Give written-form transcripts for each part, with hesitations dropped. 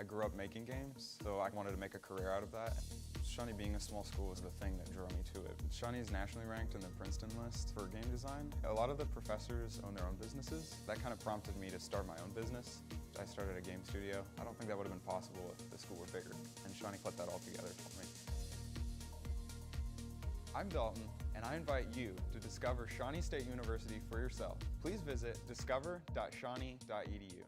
I grew up making games, so I wanted to make a career out of that. Shawnee being a small school was the thing that drew me to it. Shawnee is nationally ranked in the Princeton list for game design. A lot of the professors own their own businesses. That kind of prompted me to start my own business. I started a game studio. I don't think that would have been possible if the school were bigger, and Shawnee put that all together for me. I'm Dalton, and I invite you to discover Shawnee State University for yourself. Please visit discover.shawnee.edu.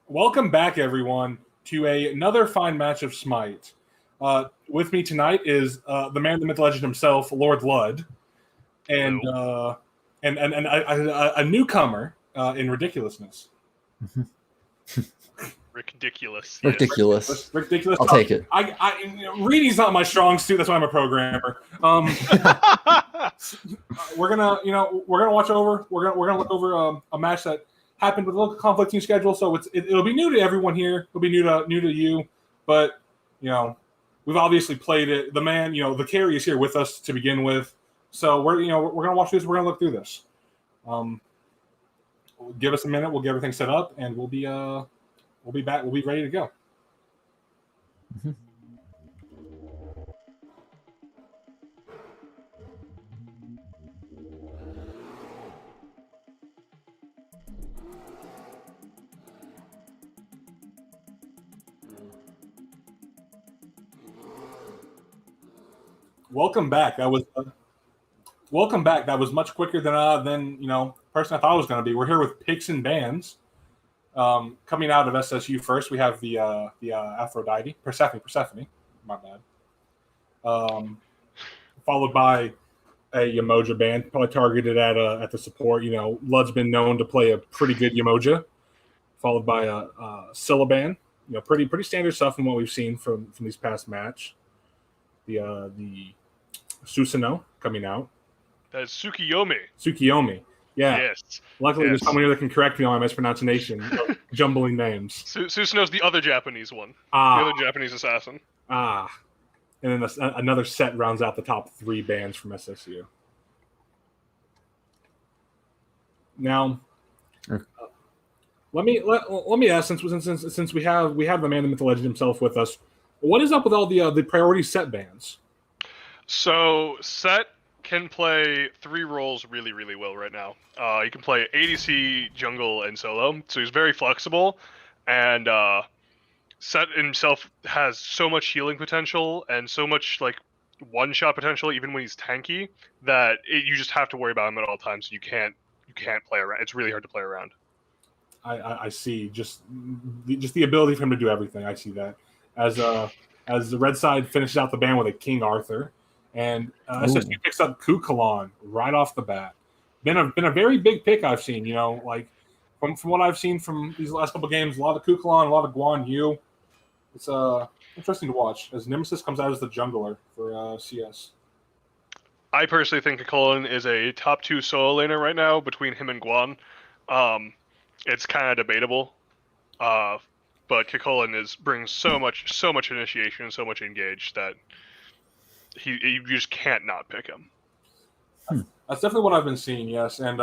Welcome back, everyone, to another fine match of Smite. With me tonight is the man, the myth, legend himself, Lord Ludd, and a newcomer in ridiculousness. Ridiculous. Ridiculous. Ridiculous. I'll take it. Reading's not my strong suit. That's why I'm a programmer. We're gonna watch over. We're gonna look over a match that happened with a little conflicting schedule, so it'll be new to everyone here. It'll be new to you, but we've obviously played it. The man, the carry is here with us to begin with, so we're gonna watch this. We're gonna look through this. Give us a minute. We'll get everything set up, and we'll be back. We'll be ready to go. Mm-hmm. Welcome back. That was much quicker than person I thought it was going to be. We're here with picks and bans. Coming out of SSU first, we have the Aphrodite, Persephone. My bad. Followed by a Yamoja band, probably targeted at the support. Ludd's been known to play a pretty good Yamoja. Followed by a Scylla band. Pretty standard stuff from what we've seen from these past match. The Susanoo coming out. That's Tsukiyomi. Yeah. Yes. Luckily, there's someone here that can correct me on my mispronunciation of jumbling names. Susanoo's the other Japanese one. The other Japanese assassin. And then another set rounds out the top 3 bands from SSU. Now, let me ask, since we have the man, the myth, the legend himself with us, what is up with all the priority set bands? So Set can play 3 roles really, really well right now. He can play ADC, jungle, and solo, so he's very flexible. And Set himself has so much healing potential and so much one-shot potential, even when he's tanky, that you just have to worry about him at all times. You can't play around. It's really hard to play around. I see just the ability for him to do everything. I see that as the red side finishes out the ban with a King Arthur. And SSU picks up Kukulon right off the bat. Been a very big pick I've seen. From what I've seen from these last couple games, a lot of Kukulon, a lot of Guan Yu. It's interesting to watch as Nemesis comes out as the jungler for CS. I personally think Kukulon is a top 2 solo laner right now between him and Guan. It's kind of debatable, but Kukulon brings so much initiation and so much engage that you just can't not pick him. That's definitely what I've been seeing, yes. And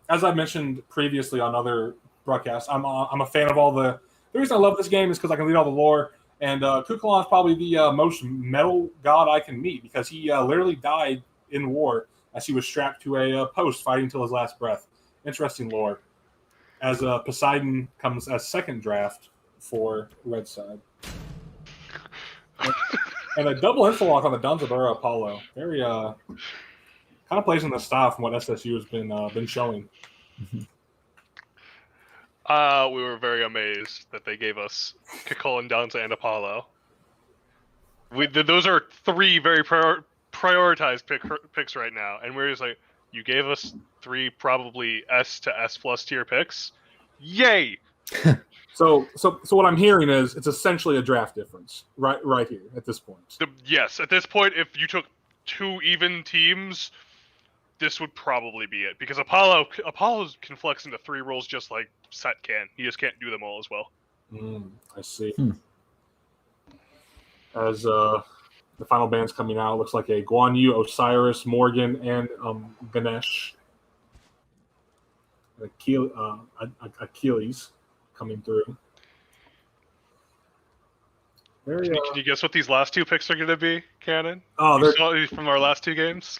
as I mentioned previously on other broadcasts, I'm a fan of all the reason I love this game is because I can read all the lore. And Kukulon is probably the most metal god I can meet because he literally died in war as he was strapped to a post fighting till his last breath. Interesting lore. As Poseidon comes as second draft for red side. And a double insta-lock on the Danzabura Apollo. Very kind of plays in the style from what SSU has been showing. We were very amazed that they gave us Kikolan, Danza, and Apollo. Those are three very prioritized picks right now, and we're just like, you gave us three probably S to S plus tier picks. Yay! So what I'm hearing is it's essentially a draft difference right here at this point. Yes, at this point, if you took two even teams, this would probably be it, because Apollo can flex into three roles just like Set can. He just can't do them all as well. I see. As the final band's coming out, it looks like a Guan Yu, Osiris, Morgan, and Ganesh. Achilles coming through. Very, can you guess what these last two picks are going to be, Cannon? Oh, they're from our last two games.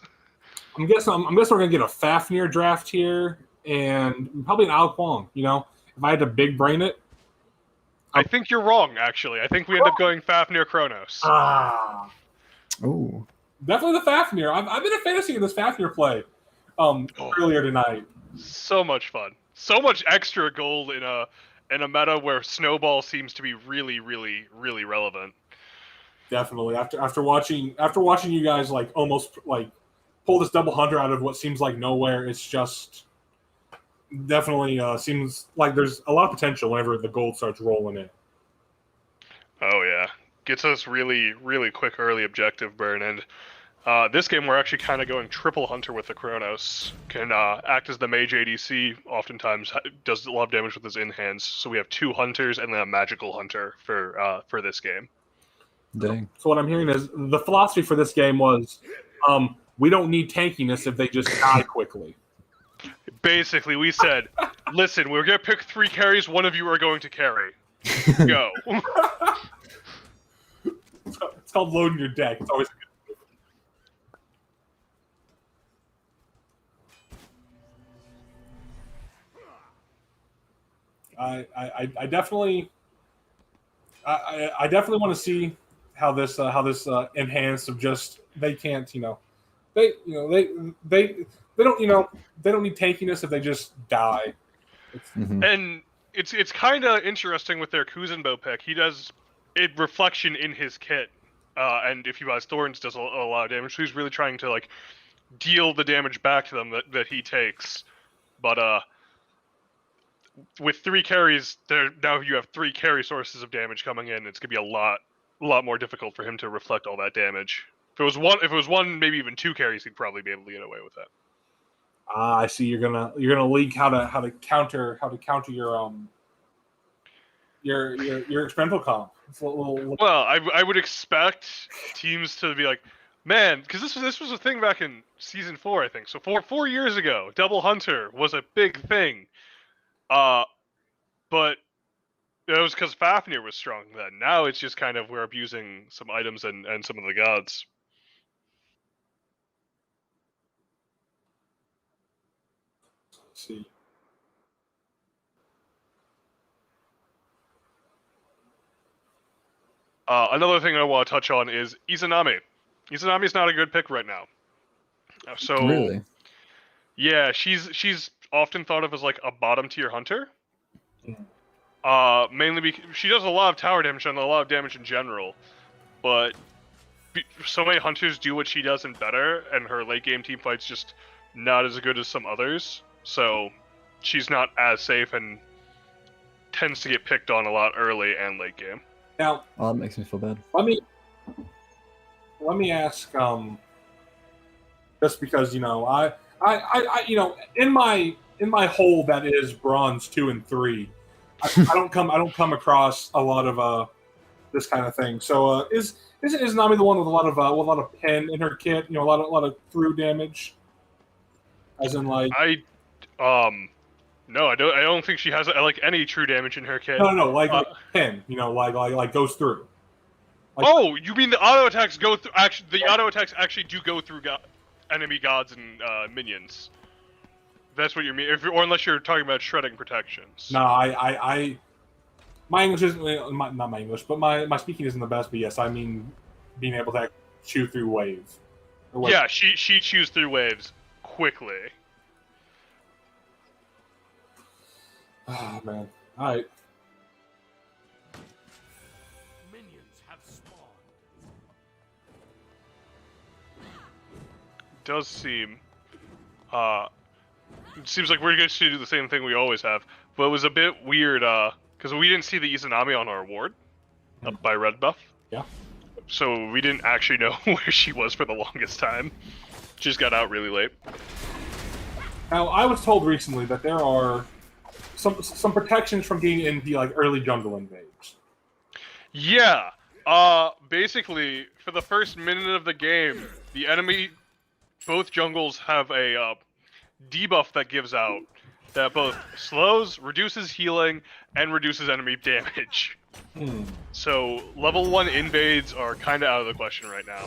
I'm guessing we're going to get a Fafnir draft here, and probably an Ao Kwong. You know, if I had to big brain it, I think you're wrong. Actually, I think we end up going Fafnir Kronos. Oh, definitely the Fafnir. I've been a fantasy of this Fafnir play earlier tonight. So much fun. So much extra gold in a meta where Snowball seems to be really, really, really relevant. Definitely. After watching you guys almost pull this double hunter out of what seems like nowhere, it's just definitely seems like there's a lot of potential whenever the gold starts rolling in. Oh yeah, gets us really, really quick early objective burn, and this game we're actually kind of going triple hunter with the Kronos. Can act as the mage ADC. Oftentimes does a lot of damage with his in hands. So we have two hunters and then a magical hunter for this game. dang. So what I'm hearing is the philosophy for this game was, we don't need tankiness if they just die quickly. Basically, we said, listen, we're going to pick 3 carries, one of you are going to carry. Go. It's called loading your deck. It's always a good move. I definitely want to see how this enhanced of just they can't they don't need tankiness if they just die. And it's kind of interesting with their Kuzenbo pick. He does reflection in his kit, and if he buys Thorns, does a lot of damage. So he's really trying to deal the damage back to them that he takes. But with 3 carries, now you have 3 carry sources of damage coming in. It's gonna be a lot more difficult for him to reflect all that damage. If it was one, maybe even 2 carries, he'd probably be able to get away with that. I see. You're gonna leak how to counter your experimental comp. Well, I would expect teams to be like, man, because this was a thing back in season 4, I think. So 4 years ago, Double Hunter was a big thing. But it was because Fafnir was strong then. Now it's just kind of we're abusing some items and some of the gods. Let's see. Another thing I want to touch on is Izanami. Izanami's not a good pick right now. So Really? Yeah, she's often thought of as a bottom tier hunter. Mainly because she does a lot of tower damage and a lot of damage in general, but so many hunters do what she does and better, and her late game team fight's just not as good as some others. So she's not as safe and tends to get picked on a lot early and late game. Now, that makes me feel bad. Let me ask, just because I in my hole that is bronze 2 and 3, I don't come across a lot of this kind of thing. So isn't Nami the one with a lot of pen in her kit? A lot of through damage. As in no, I don't think she has any true damage in her kit. No, like pen. Like goes through. Oh, you mean the auto attacks go through? Actually, the auto attacks actually do go through enemy gods and minions. That's what you mean, or unless you're talking about shredding protections. No, my English isn't not my English, but my speaking isn't the best. But yes, I mean being able to chew through waves. Yeah, she chews through waves quickly. Oh man! All right. Does seem, it seems like we're going to do the same thing we always have, but it was a bit weird, because we didn't see the Izanami on our award up by Red Buff. Yeah. So we didn't actually know where she was for the longest time. She just got out really late. Now, I was told recently that there are some protections from getting into like early jungle invades. Yeah. Basically, for the first minute of the game, the enemy, both jungles have a debuff that gives out that both slows, reduces healing, and reduces enemy damage. So level 1 invades are kind of out of the question right now.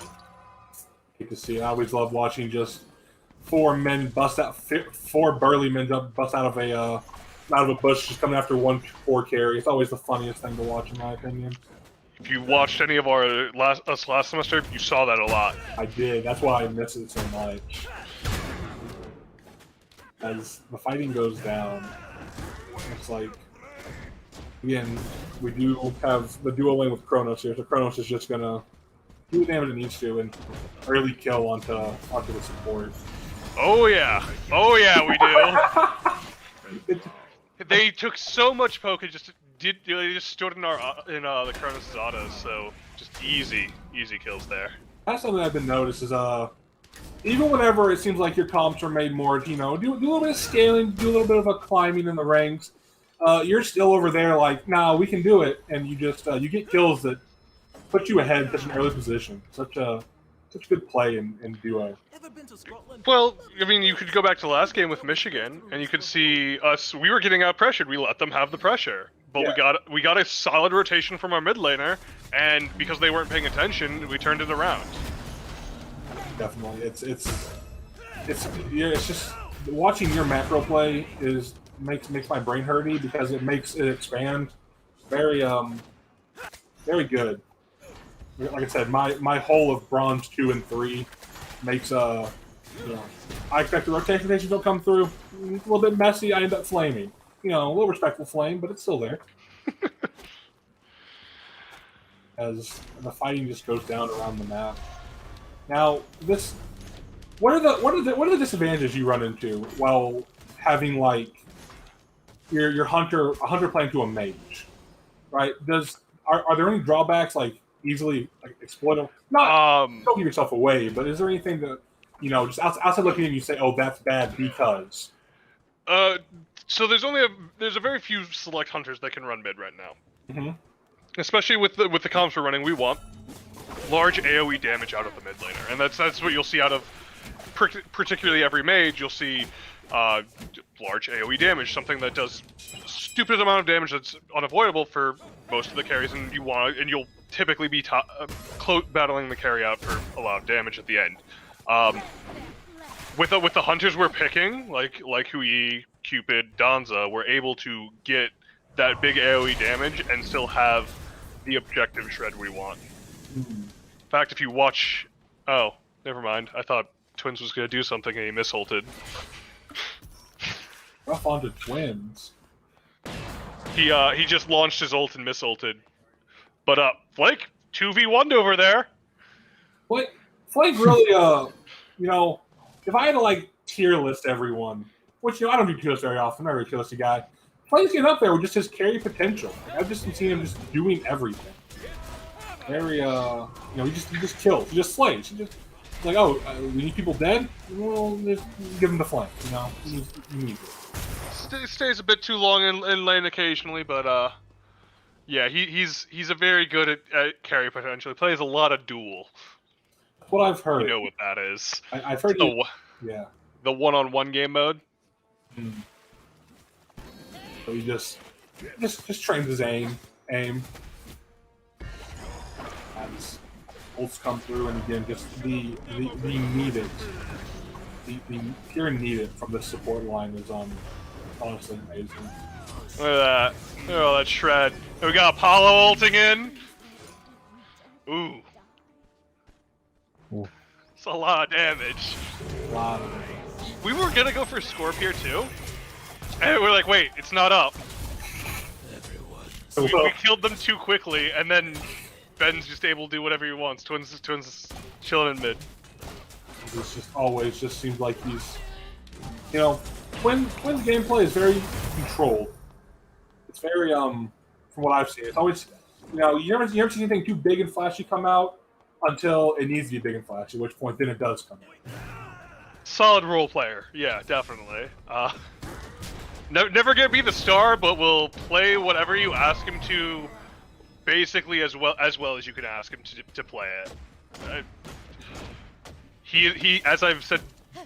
Good to see. I always love watching just four burly men bust out of a bush, just coming after 1-4 carry. It's always the funniest thing to watch, in my opinion. If you watched any of our last semester, you saw that a lot. I did. That's why I miss it so much. As the fighting goes down, it's like, again, we do have the dual lane with Kronos here, so Kronos is just gonna do the damage it needs to and early kill onto the support. Oh yeah, we do. They took so much poke and they just stood in the Kronos' autos, so just easy kills there. That's something I've been noticed is even whenever it seems like your comps are made more, do a little bit of scaling, do a little bit of a climbing in the ranks. You're still over there like, nah, we can do it, and you just you get kills that put you ahead in such an early position. Such good play in duo. Well, I mean, you could go back to the last game with Michigan, and you could see us. We were getting out pressured. We let them have the pressure, but Yeah. we got a solid rotation from our mid laner, and because they weren't paying attention, we turned it around. Definitely, it's just watching your macro play makes my brain hurty because it makes it expand very good. Like I said, my whole of bronze 2 and 3 makes I expect the rotations don't come through. It's a little bit messy. I end up flaming. A little respectful flame, but it's still there. As the fighting just goes down around the map. Now, what are the disadvantages you run into while having like your hunter playing to a mage, right? Are there any drawbacks like easily exploitable? Don't give yourself away, but is there anything that just outside looking in, you say, oh, that's bad because? So there's a very few select hunters that can run mid right now. Mm-hmm. Especially with the comps we're running, we want large AoE damage out of the mid laner, and that's what you'll see out of particularly every mage. You'll see large AoE damage, something that does a stupid amount of damage that's unavoidable for most of the carries, and you'll typically be battling the carry out for a lot of damage at the end. With the hunters we're picking, like Hui, Cupid, Danza, we're able to get that big AoE damage and still have the objective shred we want. In fact, if you watch... Oh, never mind. I thought Twins was going to do something and he misulted. Rough onto Twins. He just launched his ult and misulted. But Flake, 2v1'd over there. Flake really, if I had to tier list everyone, which I don't do tier lists very often, I'm not a tier list guy. Flake's getting up there with just his carry potential. I've just seen him just doing everything. Very, he just kills, he just slays. He just we need people dead. Well, just give him the flank. He needs it. Stays a bit too long in lane occasionally, but yeah, he's a very good at carry potential. He plays a lot of duel. What I've heard. You know what that is? I've heard. Yeah. The one-on-one game mode. So he just trains his aim. As ults come through, and again, just the needed, the pure needed from the support line is honestly amazing. Look at that! Look at all that shred. We got Apollo ulting in. Ooh. It's a lot of damage. A lot of We were gonna go for Scorpion too, and we're like, wait, it's not up. We killed them too quickly, and then Ben's just able to do whatever he wants. Twins is chilling in mid. It's just always just seems like he's, you know, Twins gameplay is very controlled. It's very from what I've seen. It's always, you know, you never see anything too big and flashy come out until it needs to be big and flashy. At which point then it does come out. Solid role player, yeah, definitely. Never gonna be the star, but will play whatever you ask him to, basically as well as you can ask him to play it. He, as I've said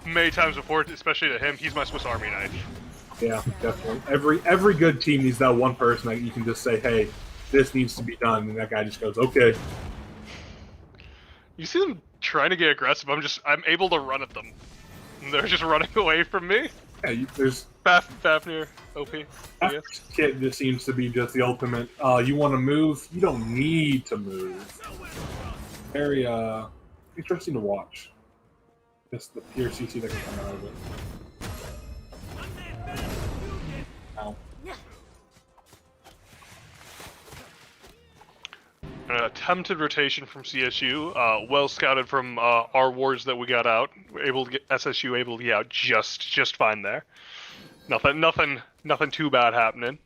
many times before, especially to him, he's my Swiss Army knife. Yeah, definitely. Every good team needs that one person that you can just say, "Hey, this needs to be done," and that guy just goes, "Okay." You see them trying to get aggressive. I'm able to run at them. And they're just running away from me. Yeah, there's Fafnir, OP. that kit just seems to be just the ultimate. You want to move? You don't need to move. Very interesting to watch. Just the pure CC that can come out of it. Ow. An attempted rotation from CSU, well scouted from our wards that we got out. We're able to get SSU able to get out just fine there. Nothing too bad happening.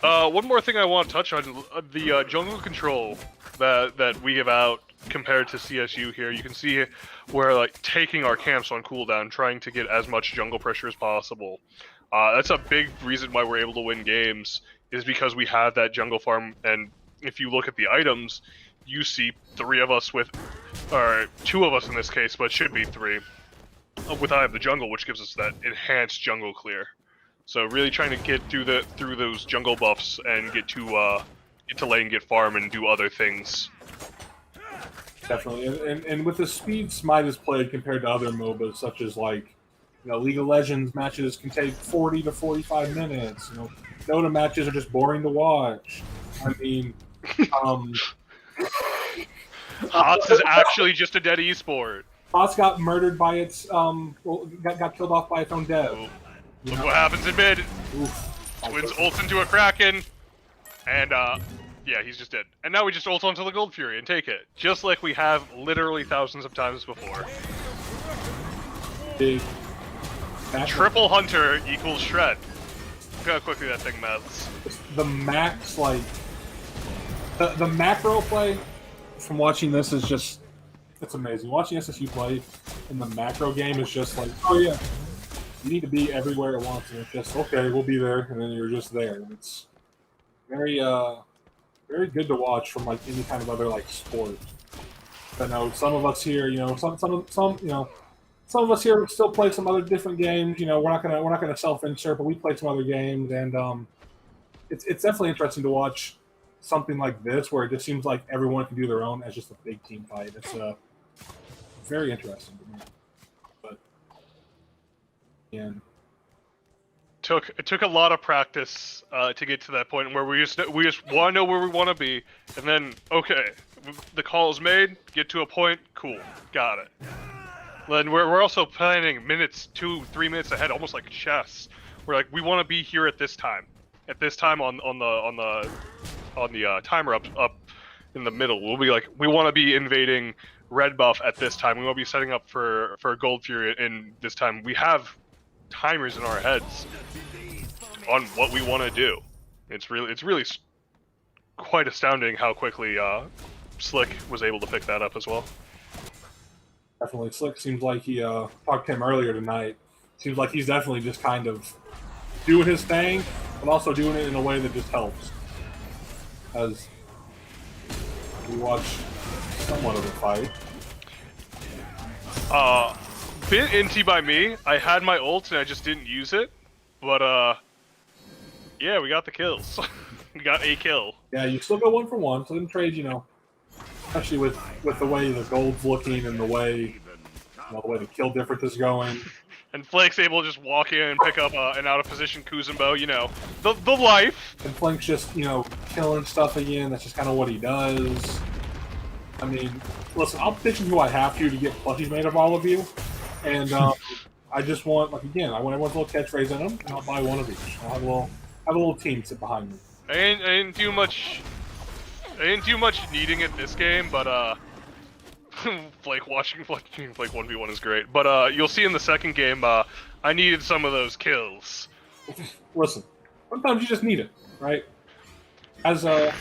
One more thing I want to touch on, the jungle control that we give out compared to CSU here. You can see we're like taking our camps on cooldown, trying to get as much jungle pressure as possible. That's a big reason why we're able to win games, is because we have that jungle farm. And if you look at the items, you see 3 of us with, or 2 of us in this case, but it should be 3, with Eye of the Jungle, which gives us that enhanced jungle clear. So really trying to get through those jungle buffs and get to lane, get farm, and do other things. Definitely, and with the speed Smite is played compared to other MOBAs, such as like, you know, League of Legends matches can take 40 to 45 minutes. You know, Dota matches are just boring to watch. I mean, HOTS is actually just a dead esport. HOTS got murdered by its got killed off by its own dev. Look what happens in mid. Twins ults into a Kraken, and yeah, he's just dead. And now we just ult onto the Gold Fury and take it, just like we have literally thousands of times before. Big. Triple Hunter equals Shred. Look how quickly that thing melts. The max, like the macro play from watching this is just, it's amazing. Watching SSU play in the macro game is just like, oh yeah, you need to be everywhere at once, and it's just, okay, we'll be there, and then you're just there. And it's very very good to watch from like any kind of other like sport. I know some of us here, you know, some of us here still play some other different games. You know, we're not gonna self-insert, but we play some other games, and it's definitely interesting to watch something like this where it just seems like everyone can do their own as just a big team fight. It's very interesting to me. But yeah. It took a lot of practice to get to that point where we just want to know where we want to be, and then okay, the call is made. Get to a point, cool, got it. Then we're also planning minutes, 2-3 minutes ahead, almost like chess. We're like, we want to be here at this time on the timer up in the middle. We'll be like, we want to be invading red buff at this time. We want to be setting up for Gold Fury in this time. We have timers in our heads on what we want to do. It's really quite astounding how quickly Slick was able to pick that up as well. Definitely, Slick seems like he talked to him earlier tonight. Seems like he's definitely just kind of doing his thing, but also doing it in a way that just helps. As we watch somewhat of a fight. Bit inty by me. I had my ult and I just didn't use it. But yeah, we got the kills. We got a kill. Yeah, you still go 1 for 1. So in trades, you know, especially with the way the gold's looking and the way the kill difference is going. And Flake's able to just walk in and pick up an out of position Kuzumbo. You know, the life. And Flank's just, you know, killing stuff again. That's just kind of what he does. I mean, listen, I'll petition who I have to get plushies made of all of you, and I just want, like, again, I want everyone's little catchphrase in them, and I'll buy one of each. I'll have a little team sit behind me. I didn't do much. I didn't do much needing it this game, but Flake watching Flake 1v1 is great. But you'll see in the second game, I needed some of those kills. Listen, sometimes you just need it, right? As a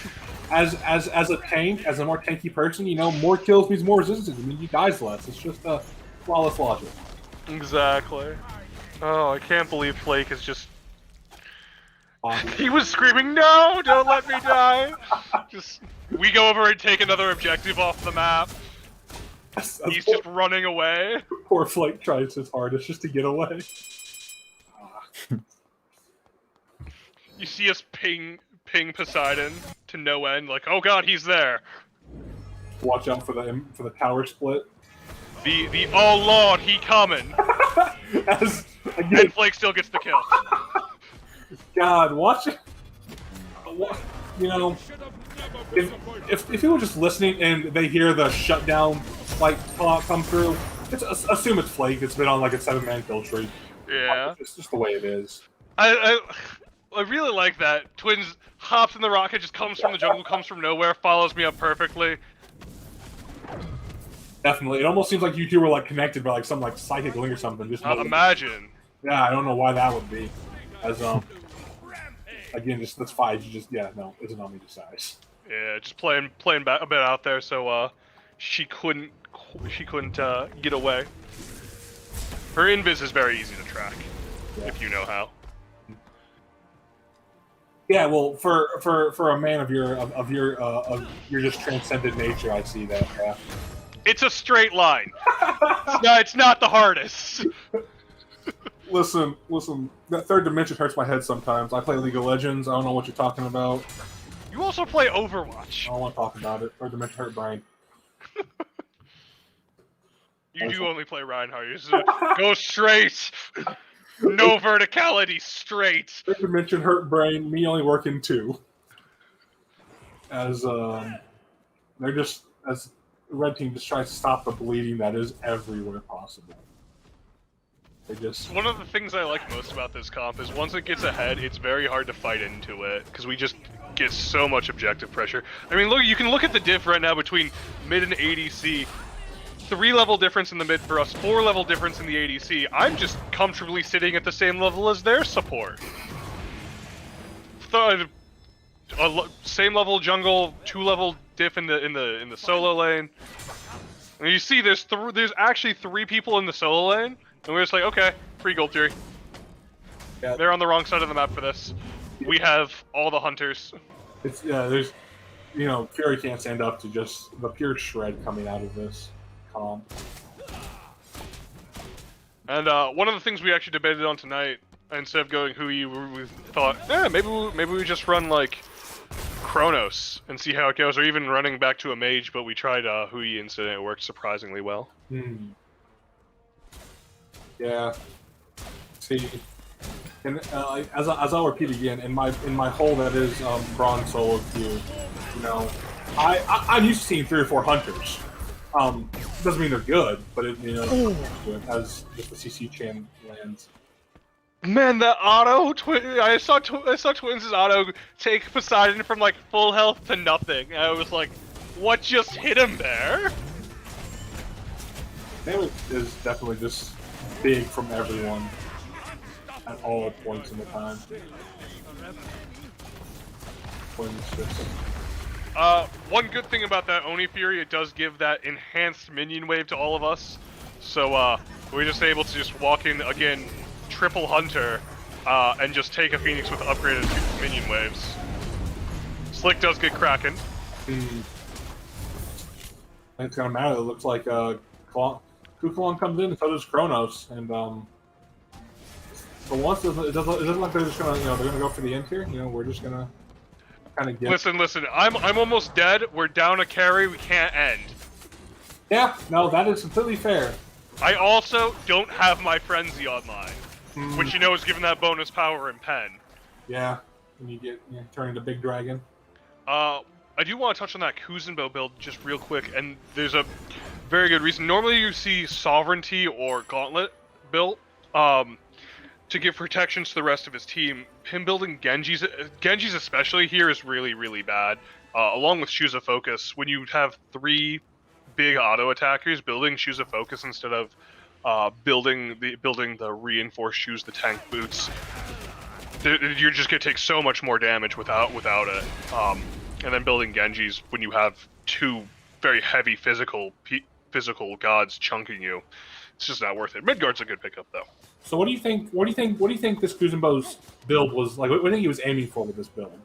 tank, as a more tanky person, more kills means more resistance. I mean, you dies less. It's just flawless logic. Exactly. Oh, I can't believe Flake is just. He was screaming, "No! Don't let me die!" We go over and take another objective off the map. He's just running away. Poor Flake tries his hardest just to get away. You see us ping Poseidon to no end, like, oh god, he's there. Watch out for the tower split. The oh lord, he coming. And Flake still gets the kill. God, watch it. If people are just listening and they hear the shutdown call come through, assume it's Flake. It's been on like a 7-man kill streak. Yeah, it's just the way it is. I really like that. Twins hops in the rocket, just comes from the jungle, comes from nowhere, follows me up perfectly. Definitely, it almost seems like you two were like connected by like some like psychic link or something. Just imagine. Yeah, I don't know why that would be. As again, that's fine. You just no, it's not me to size. Yeah, just playing a bit out there, so she couldn't get away. Her invis is very easy to track, if you know how. Yeah, well, for a man of your just transcendent nature, I see that. Yeah. It's a straight line. It's not the hardest. Listen. That third dimension hurts my head sometimes. I play League of Legends. I don't know what you're talking about. You also play Overwatch. I don't want to talk about it. Third dimension hurt brain. You do only play Reinhardt. Go straight. No verticality, straight. Third dimension hurt brain. Me only working 2. As they're just as the red team just tries to stop the bleeding that is everywhere possible. One of the things I like most about this comp is once it gets ahead, it's very hard to fight into it, because we just get so much objective pressure. I mean, look, you can look at the diff right now between mid and ADC. 3-level difference in the mid for us, 4-level difference in the ADC. I'm just comfortably sitting at the same level as their support. Same level jungle, 2-level diff in the solo lane. And you see, there's actually 3 people in the solo lane. And we're just like, okay, free gold theory. Yeah. They're on the wrong side of the map for this. We have all the hunters. There's, Fury can't stand up to just the pure shred coming out of this comp. And one of the things we actually debated on tonight, instead of going Hui, we thought, maybe we just run like Chronos and see how it goes, or even running back to a mage. But we tried Hui instead, and it worked surprisingly well. Yeah. See, and as I'll repeat again, in my hole that is bronze solo queue, I'm used to seeing 3 or 4 hunters. Doesn't mean they're good, but it as just the CC chain lands. Man, that auto I saw Twins' auto take Poseidon from like full health to nothing. And I was like, what just hit him there? Damage is definitely just big from everyone at all points in the time. One good thing about that Oni Fury, it does give that enhanced minion wave to all of us. So we're just able to just walk in again, triple hunter, and just take a Phoenix with upgraded minion waves. Slick does get Kraken. It's gonna matter. It looks like Kukulon comes in, and so does Chronos, and for once, it doesn't look like they're just gonna, they're gonna go for the end here. We're just gonna kind of get. Listen. I'm almost dead. We're down a carry. We can't end. Yeah, no, that is completely fair. I also don't have my Frenzy online, which is given that bonus power in Pen. Yeah, when you turn into Big Dragon. I do want to touch on that Kuzenbo build just real quick, and there's a very good reason. Normally you see Sovereignty or Gauntlet built to give protections to the rest of his team. Him building Genji's especially here is really, really bad. Along with Shoes of Focus, when you have 3 big auto attackers, building Shoes of Focus instead of building the reinforced shoes, the tank boots, you're just gonna take so much more damage without it. And then building Genjis when you have 2 very heavy physical gods chunking you, it's just not worth it. Midgard's a good pickup though. So what do you think? What do you think this Kuzenbo's build was like? What do you think he was aiming for with this build?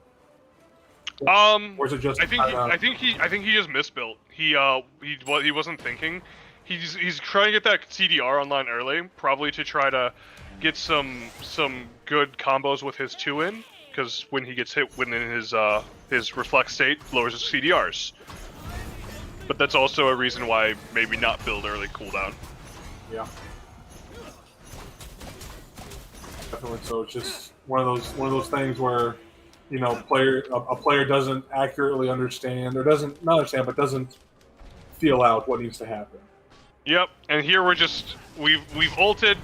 Or is it just? I think he just misbuilt. He wasn't thinking. He's trying to get that CDR online early, probably to try to get some good combos with his 2-in, because when he gets hit within his reflect state, lowers his CDRs. But that's also a reason why maybe not build early cooldown. Yeah. Definitely. So it's just one of those things where, you know, a player doesn't accurately understand, or doesn't not understand, but doesn't feel out what needs to happen. Yep. And here we've ulted.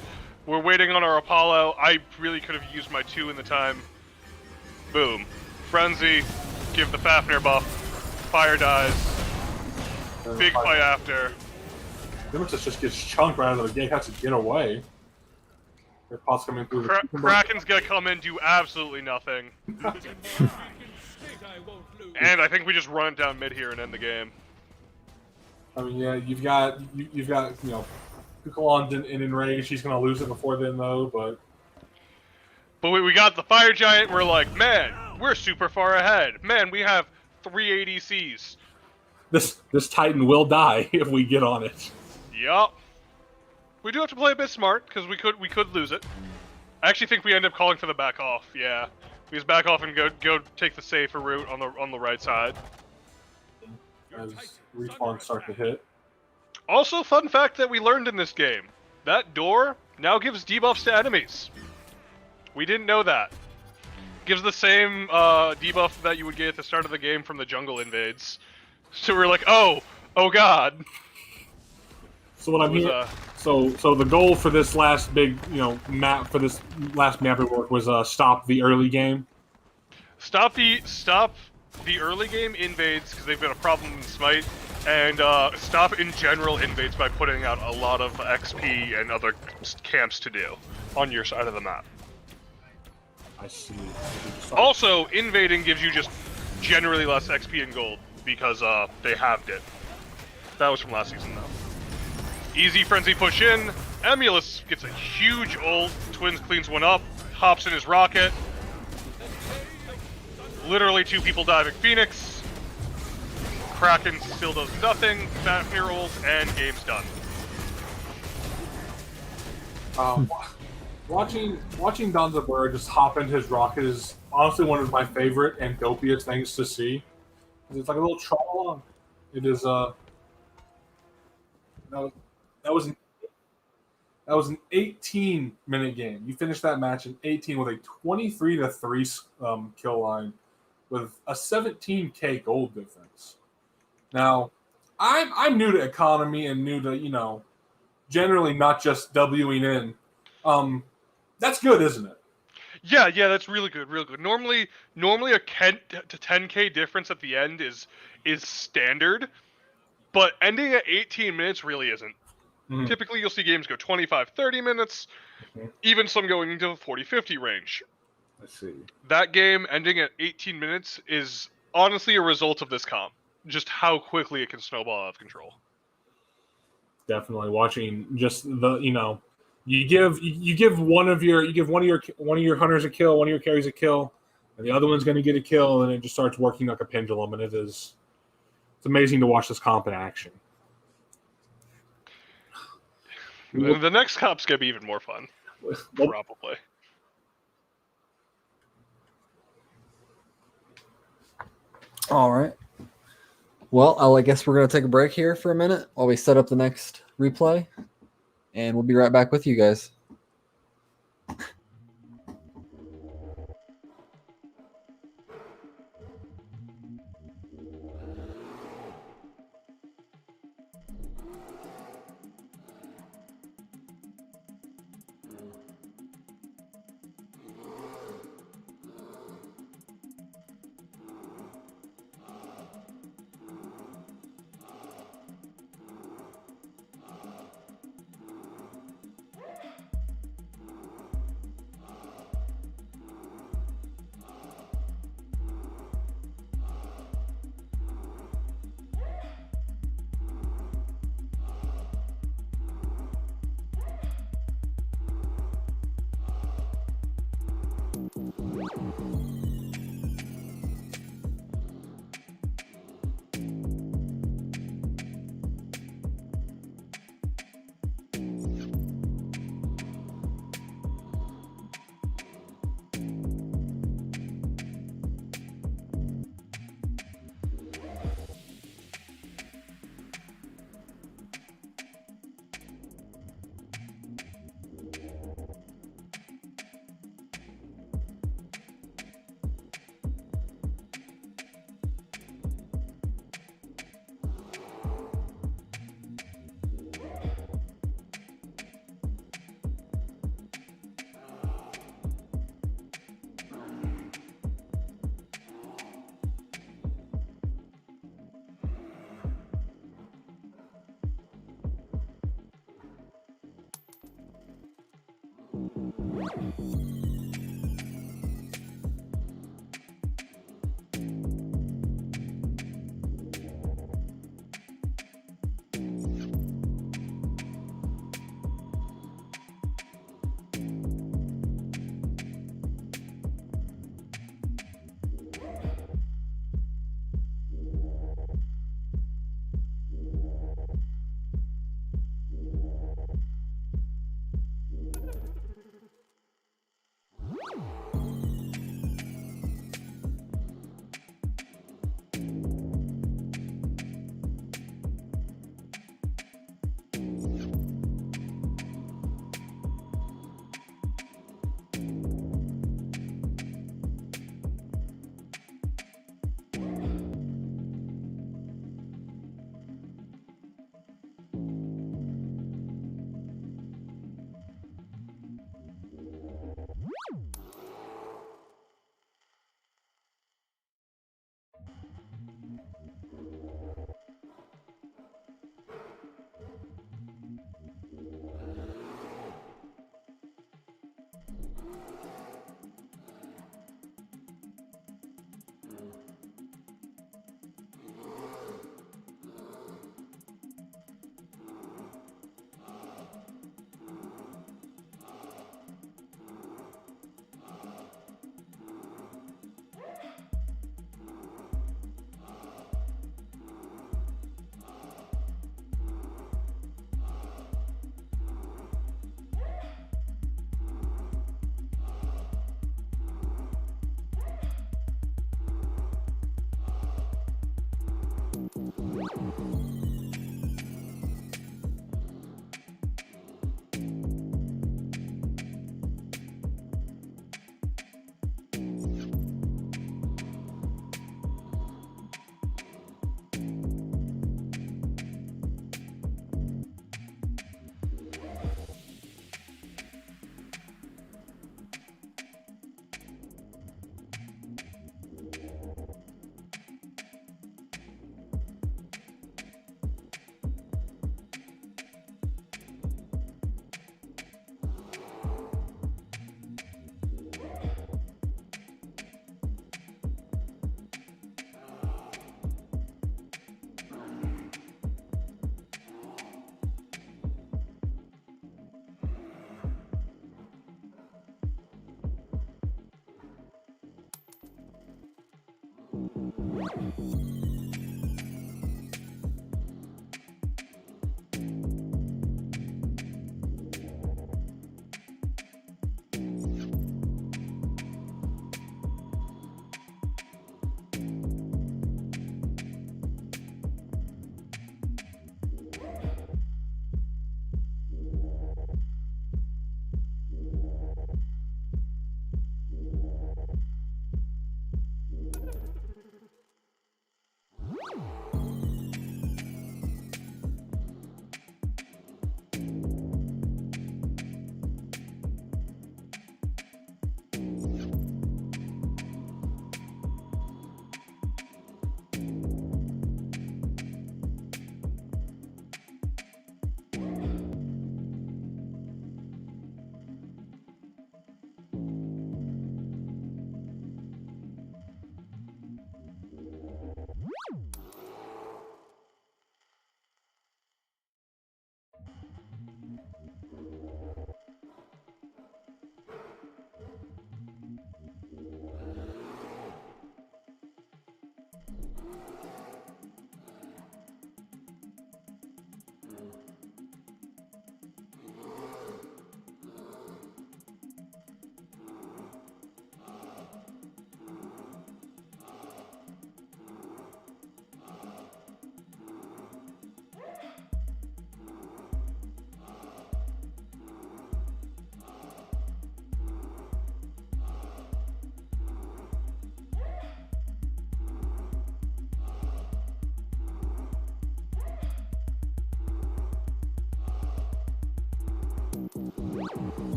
We're waiting on our Apollo. I really could have used my 2 in the time. Boom. Frenzy. Give the Fafnir buff. Fire dies. Big fight after. Nemesis just gets chunked right out of the gate. Has to get away. Their pots coming through. Kraken's gonna come in, do absolutely nothing. And I think we just run it down mid here and end the game. I mean, yeah, you've got you know, Kukulon in Enrage. She's gonna lose it before then though, but we got the Fire Giant. We're like, man, we're super far ahead. Man, we have 3 ADCs. This Titan will die if we get on it. Yup. We do have to play a bit smart because we could lose it. I actually think we end up calling for the back off. Yeah, we just back off and go take the safer route on the right side. As respawns start to hit. Also, fun fact that we learned in this game: that door now gives debuffs to enemies. We didn't know that. Gives the same debuff that you would get at the start of the game from the jungle invades. So we're like, oh god. So what I'm hearing, so the goal for this last big, you know, map for this last map work was stop the early game. Stop the early game invades because they've got a problem in Smite, and stop in general invades by putting out a lot of XP and other camps to do on your side of the map. I see. Also, invading gives you just generally less XP and gold because they halved it. That was from last season though. Easy frenzy push in. Emulus gets a huge ult. Twins cleans one up. Hops in his rocket. Literally 2 people diving Phoenix. Kraken still does nothing. Fafnir ult and game's done. Watching Donzabur just hop into his rocket is honestly one of my favorite and dopiest things to see. It's like a little troll along. It is that was an 18-minute game. You finished that match in 18 with a 23-3 kill line with a 17k gold difference. Now, I'm new to economy and new to, you know, generally not just Wing in. That's good, isn't it? Yeah, that's really good, real good. Normally a 10 to 10k difference at the end is standard, but ending at 18 minutes really isn't. Mm-hmm. Typically, you'll see games go 25, 30 minutes, even some going into the 40, 50 range. I see. That game ending at 18 minutes is honestly a result of this comp. Just how quickly it can snowball out of control. Definitely watching just the, you know, you give one of your hunters a kill, one of your carries a kill, and the other one's going to get a kill, and it just starts working like a pendulum, and it's amazing to watch this comp in action. The next comp's gonna be even more fun, probably. All right. Well, I guess we're going to take a break here for a minute while we set up the next replay, and we'll be right back with you guys.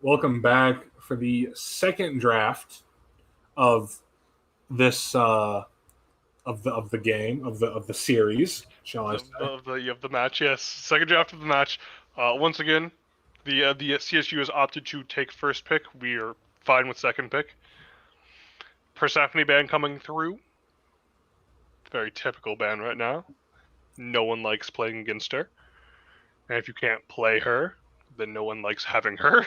Welcome back for the second draft of this of the game of the series, shall I say? Of the match, yes. Second draft of the match. Once again, the CSU has opted to take first pick. We are fine with second pick. Persephone ban coming through. Very typical ban right now. No one likes playing against her. And if you can't play her, then no one likes having her.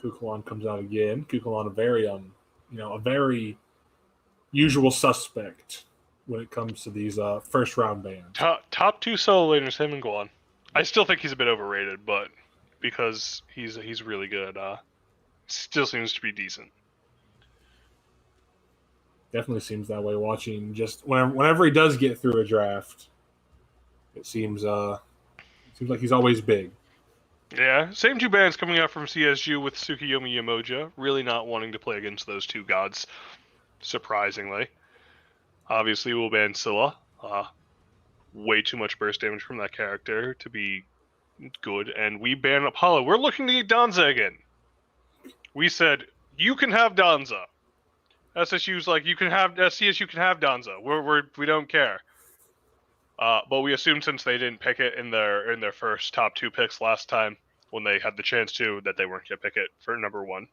Kukulon comes out again. Kukulon, a very usual suspect when it comes to these first round bans. Top two solo laners, him and Guan. I still think he's a bit overrated, but because he's really good, still seems to be decent. Definitely seems that way. Watching just whenever he does get through a draft, it seems like he's always big. Yeah, same two bans coming out from CSU with Tsukiyomi Yamoja, really not wanting to play against those two gods, surprisingly. Obviously, we'll ban Scylla. Way too much burst damage from that character to be good, and we ban Apollo. We're looking to get Danza again. We said, you can have Danza. SSU's like, CSU can have Danza. We don't care. But we assumed since they didn't pick it in their first top two picks last time when they had the chance to, that they weren't going to pick it for number one.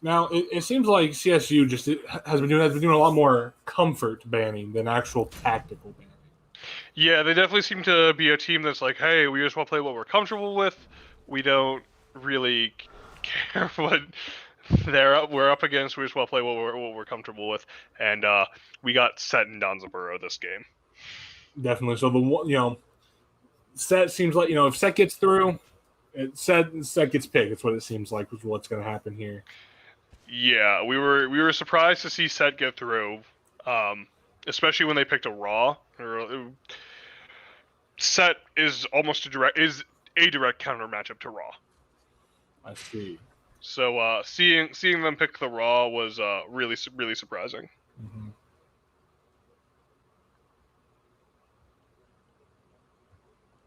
Now it seems like CSU just has been doing a lot more comfort banning than actual tactical banning. Yeah, they definitely seem to be a team that's like, hey, we just want to play what we're comfortable with. We don't really care what we're up against. We just want to play what we're comfortable with, and we got Set and Danzaburo this game. Definitely. So Set seems like if Set gets through, Set gets picked. That's what it seems like is what's going to happen here. Yeah, we were surprised to see Set get through, especially when they picked a Raw. Set is almost a direct counter matchup to Raw. I see. So seeing them pick the Raw was really surprising. Mm-hmm.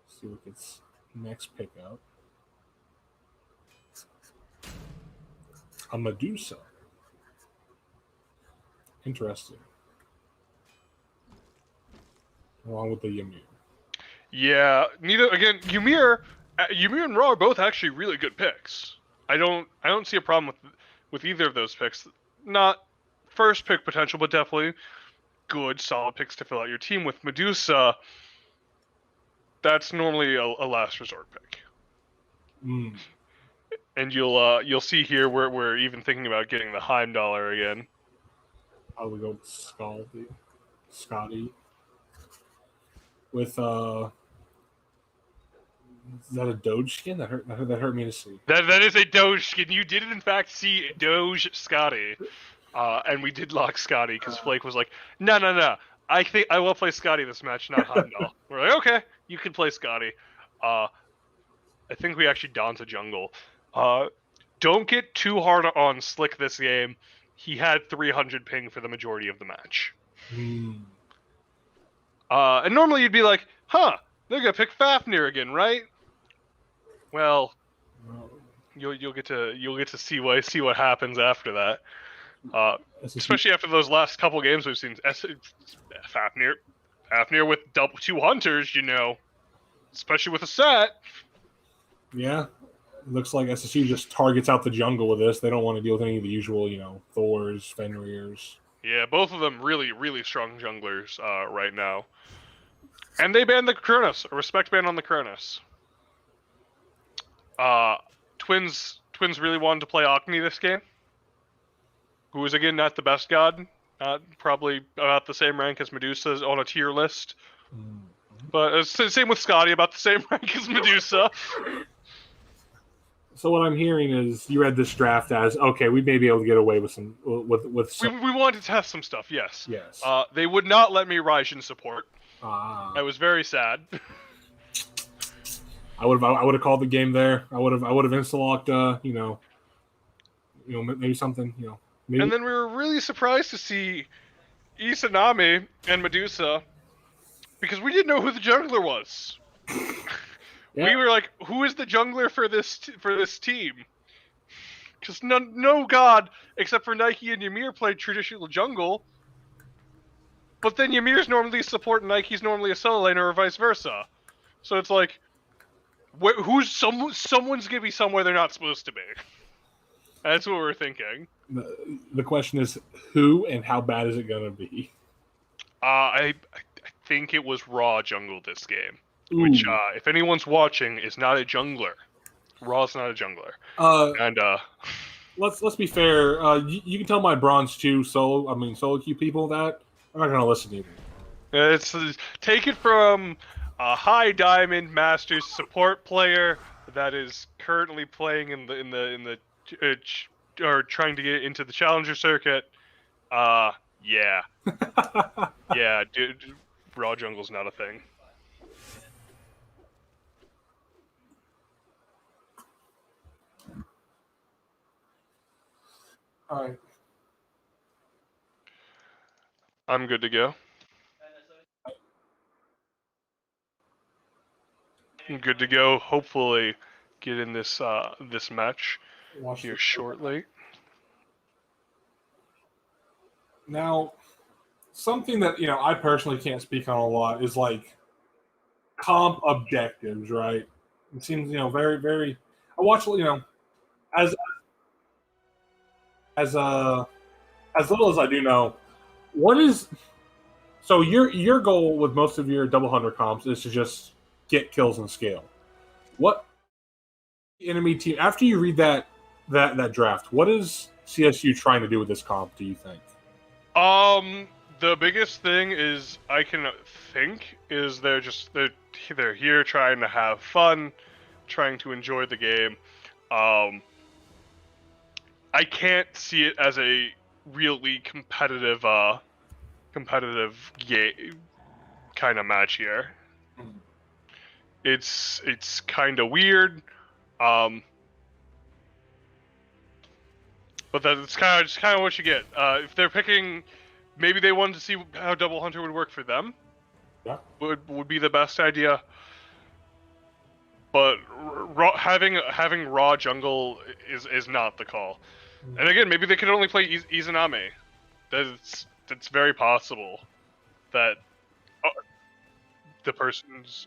See what gets next pick up. A Medusa. Interesting. Along with the Ymir. Yeah, Ymir and Raw are both actually really good picks. I don't see a problem with either of those picks. Not first pick potential, but definitely good, solid picks to fill out your team. With Medusa, that's normally a last resort pick. Mm. And you'll see here we're even thinking about getting the Heimdallr again. How do we go with Scotty? With is that a Doge skin? That hurt me to see. That is a Doge skin. You did in fact see Doge Scotty. And we did lock Scotty because Flake was like, no. I think I will play Scotty this match, not Heimdall. We're like, okay, you can play Scotty. I think we actually Danza jungle. Don't get too hard on Slick this game. He had 300 ping for the majority of the match. Mm. And normally you'd be like, they're gonna pick Fafnir again, right? Well, you'll get to see what happens after that. Especially after those last couple games we've seen Fafnir with two hunters, especially with a set. Yeah, it looks like SSU just targets out the jungle with this. They don't want to deal with any of the usual, Thors, Fenrirs. Yeah, both of them really, really strong junglers right now. And they banned the Kronos, a respect ban on the Kronos. Twins really wanted to play Acme this game, who is again not the best god, probably about the same rank as Medusa on a tier list. But it's the same with Scotty, about the same rank as Medusa. So what I'm hearing is you read this draft as, okay, we may be able to get away with some We wanted to test some stuff, yes. Yes. They would not let me Raijin support. Ah. I was very sad. I would have called the game there. I would have insta-locked maybe something, maybe. And then we were really surprised to see Izanami and Medusa, because we didn't know who the jungler was. Yeah. We were like, who is the jungler for this team? Because no god except for Nike and Ymir played traditional jungle. But then Ymir's normally support and Nike's normally a solo laner, or vice versa. So it's like, someone's gonna be somewhere they're not supposed to be. That's what we're thinking. The question is, who and how bad is it gonna be? I think it was Raw jungle this game, Ooh. which, if anyone's watching, is not a jungler. Raw's not a jungler. And let's be fair. You can tell my Bronze 2 solo queue people that I'm not gonna listen to you. It's take it from a high diamond Masters support player that is currently playing in the or trying to get into the challenger circuit. Yeah, yeah, dude, Raw jungle's not a thing. All right. I'm good to go. I'm good to go. Hopefully, get in this this match here shortly. Now, something that I personally can't speak on a lot is like comp objectives, right? It seems very very. I watch as little as I do know. What is so your goal with most of your double hunter comps is to just get kills and scale. What enemy team after you read that draft? What is CSU trying to do with this comp? Do you think? The biggest thing is I can think is they're here trying to have fun, trying to enjoy the game. I can't see it as a really competitive game kind of match here. It's kind of weird, but that's kind of what you get. If they're picking, maybe they wanted to see how Double Hunter would work for them. Yeah, would be the best idea. But having raw jungle is not the call. And again, maybe they could only play Izanami. That's very possible that the person's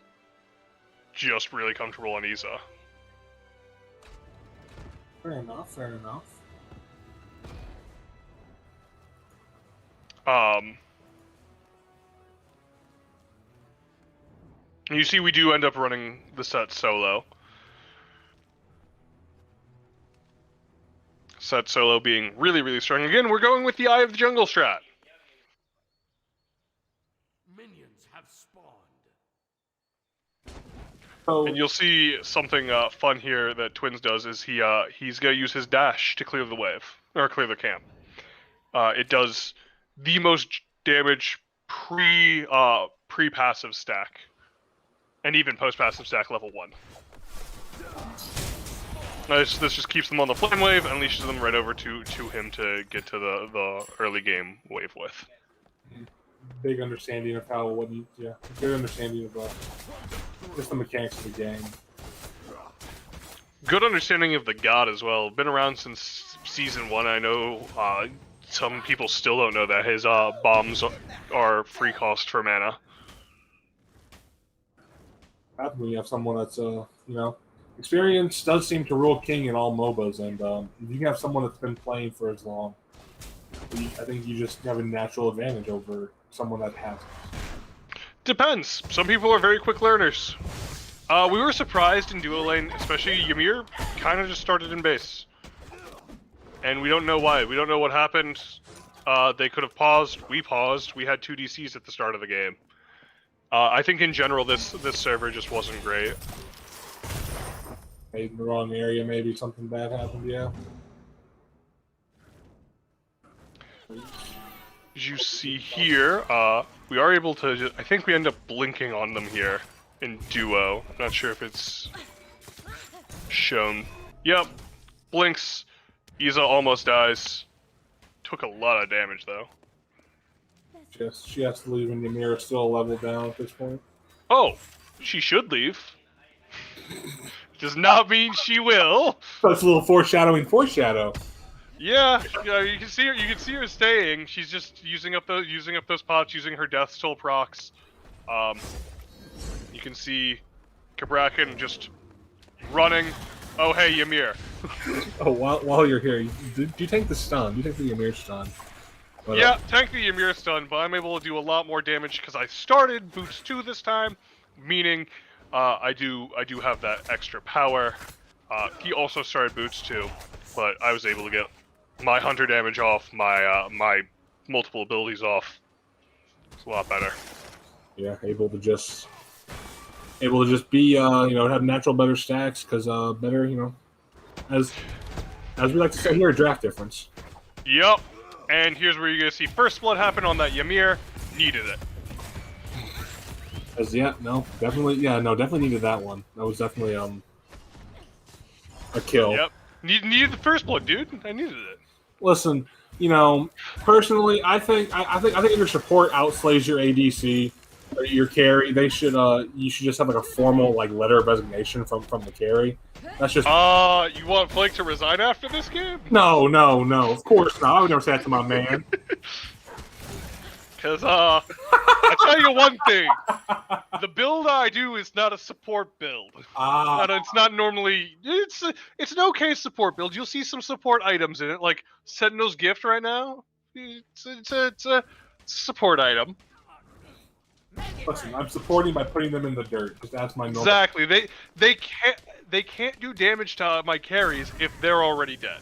just really comfortable on Iza. Fair enough. You see, we do end up running the set solo. Set solo being really, really strong. Again, we're going with the Eye of the Jungle strat. Minions have spawned. And you'll see something fun here that Twins does is he's gonna use his dash to clear the wave or clear the camp. It does the most damage pre-passive stack, and even post-passive stack level 1. This just keeps them on the flame wave and unleashes them right over to him to get to the early game wave with. Big understanding of good understanding of just the mechanics of the game. Good understanding of the god as well. Been around since season 1. I know some people still don't know that his bombs are free cost for mana. When you have someone that's experience does seem to rule king in all MOBAs, and if you can have someone that's been playing for as long, I think you just have a natural advantage over someone that hasn't. Depends. Some people are very quick learners. We were surprised in duo lane, especially Ymir kind of just started in base. And we don't know why. We don't know what happened. They could have paused. We paused. We had 2 DCs at the start of the game. I think in general this server just wasn't great. Made in the wrong area, maybe something bad happened, yeah. As you see here, we are able to I think we end up blinking on them here in duo. I'm not sure if it's shown. Yep, blinks. Isa almost dies. Took a lot of damage though. She has to leave, and Ymir is still a level down at this point. Oh, she should leave. Does not mean she will. That's a little foreshadowing. Yeah, you can see her. You can see her staying. She's just using up those pots, using her death soul procs. You can see Kabrakan just running. Oh hey Ymir. Oh, while you're here, do you take the stun? Do you take the Ymir stun? But, Yeah, tank the Ymir stun, but I'm able to do a lot more damage because I started boots 2 this time, meaning I do have that extra power. He also started boots 2, but I was able to get my hunter damage off, my multiple abilities off. It's a lot better. Yeah, able to just be have natural better stacks because better as we like to say here, draft difference. Yep. And here's where you're gonna see first blood happen on that Ymir. Needed it. Definitely needed that one. That was definitely a kill. Yep. Needed the first blood, dude. I needed it. Listen, personally, I think if your support outslays your ADC or your carry, you should just have like a formal letter of resignation from the carry. That's just. You want Flake to resign after this game? No, of course not. I would never say that to my man. Cause I tell you one thing, the build I do is not a support build. It's not normally. It's an okay support build. You'll see some support items in it, like Sentinel's Gift right now. It's a support item. Listen, I'm supporting by putting them in the dirt. Just that's my normal. Exactly. They can't do damage to my carries if they're already dead.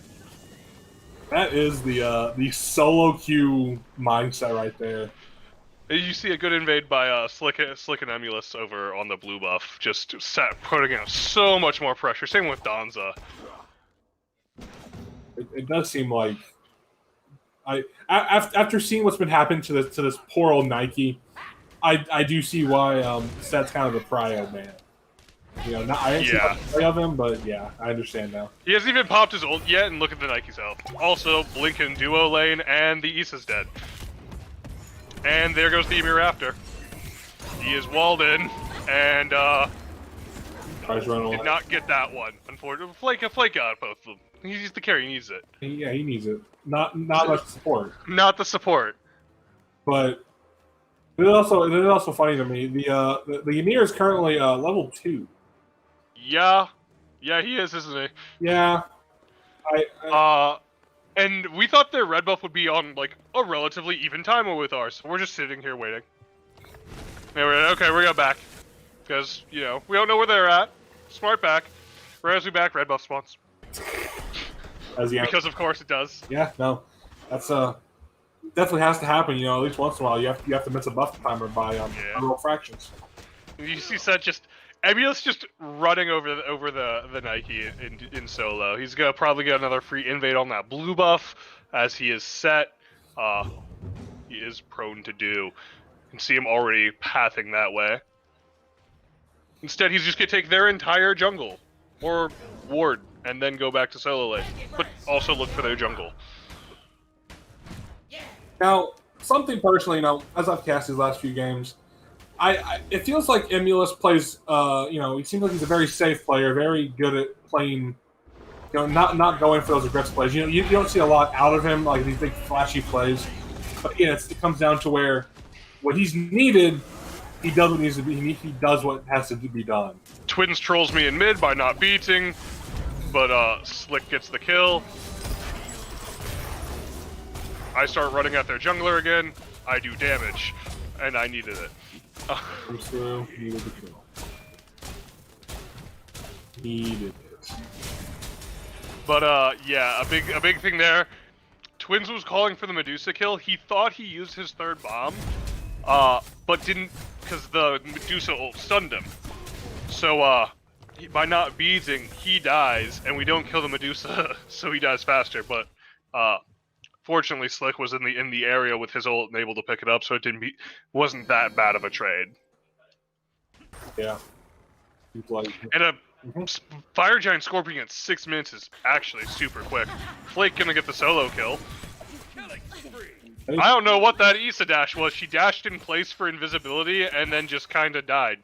That is the solo queue mindset right there. You see a good invade by Slick and Emulous over on the blue buff, just putting out so much more pressure. Same with Danza. It does seem like after seeing what's been happening to this poor old Nike, I do see why Set's kind of a prio man. I didn't see much play of him, but yeah, I understand now. He hasn't even popped his ult yet, and look at the Nike's health. Also, Blink in duo lane, and the Isa's dead. And there goes the Ymir after. He is walled in, and did not get that one. Unfortunately, Flake got both of them. He's the carry, he needs it. Yeah, he needs it. Not much support. Not the support. But it is also funny to me. The Ymir is currently level 2. Yeah, he is, isn't he? Yeah. And we thought their red buff would be on a relatively even timer with ours. So we're just sitting here waiting. Okay, we're going back because we don't know where they're at. Smart back. As we back, red buff spawns. Because of course it does. Yeah, no, that's definitely has to happen. At least once in a while, you have to miss a buff timer by little fractions. You see Seth Emulous just running over the Nike in solo. He's gonna probably get another free invade on that blue buff as he is set. He is prone to do. You can see him already pathing that way. Instead, he's just gonna take their entire jungle or ward and then go back to solo lane, but also look for their jungle. Now, something personally, as I've cast these last few games, it feels like Emulous plays. He seems like he's a very safe player, very good at playing. Not going for those aggressive plays. You don't see a lot out of him, like these big flashy plays. But again, it comes down to where what he's needed, he does what needs to be. He does what has to be done. Twins trolls me in mid by not beating, but Slick gets the kill. I start running at their jungler again. I do damage, and I needed it. Comes through, needed the kill. Needed it. But yeah, a big thing there. Twins was calling for the Medusa kill. He thought he used his third bomb, but didn't, because the Medusa ult stunned him. So by not beading, he dies, and we don't kill the Medusa, so he dies faster. But fortunately, Slick was in the area with his ult and able to pick it up, so it wasn't that bad of a trade. Yeah. And a Fire Giant Scorpion at 6 minutes is actually super quick. Flake gonna get the solo kill. I don't know what that Issa dash was. She dashed in place for invisibility and then just kind of died.